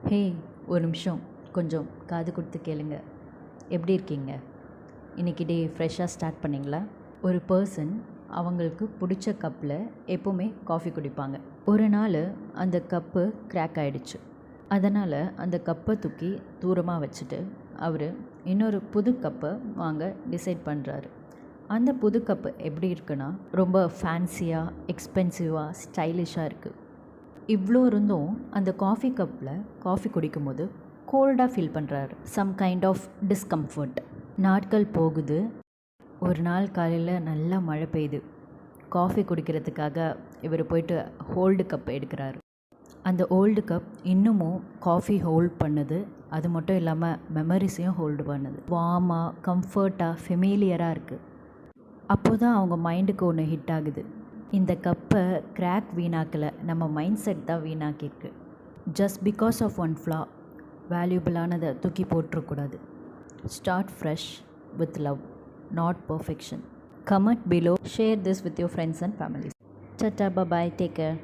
ஹே, ஒரு நிமிஷம் கொஞ்சம் காது கொடுத்து கேளுங்க. எப்படி இருக்கீங்க? இன்றைக்கி டே ஃப்ரெஷ்ஷாக ஸ்டார்ட் பண்ணிங்களா? ஒரு பர்சன் அவங்களுக்கு பிடிச்ச கப்பில் எப்போவுமே காஃபி குடிப்பாங்க. ஒரு நாள் அந்த கப்பு கிராக் ஆகிடுச்சு. அதனால் அந்த கப்பை தூக்கி தூரமாக வச்சுட்டு அவர் இன்னொரு புது கப்பை வாங்க டிசைட் பண்ணுறாரு. அந்த புது கப்பு எப்படி இருக்குன்னா, ரொம்ப ஃபேன்சியாக, எக்ஸ்பென்சிவாக, ஸ்டைலிஷாக இருக்குது. இவ்வளோ இருந்தும் அந்த காஃபி கப்பில் காஃபி குடிக்கும்போது கோல்டாக ஃபீல் பண்ணுறாரு. Some kind of discomfort. நாட்கள் போகுது. ஒரு நாள் காலையில் நல்லா மழை பெய்யுது. காஃபி குடிக்கிறதுக்காக இவர் போயிட்டு ஓல்டு கப் எடுக்கிறாரு. அந்த ஓல்டு கப் இன்னமும் காஃபி ஹோல்ட் பண்ணுது. அது மட்டும் இல்லாமல் மெமரிஸையும் ஹோல்டு பண்ணுது. வார்மாக, கம்ஃபர்ட்டாக, ஃபெமிலியராக இருக்குது. அப்போ தான் அவங்க மைண்டுக்கு ஒன்று ஹிட் ஆகுது. இந்த கப்பை கிராக் வீணாக்கலை, நம்ம மைண்ட் செட் தான் வீணாக்கியிருக்கு. Just because of one flaw வேல்யூபிளானதை தூக்கி போட்டுறக்கூடாது. Start fresh with love, not perfection. Comment below, share this with your friends and families. Tata, bye bye, take care.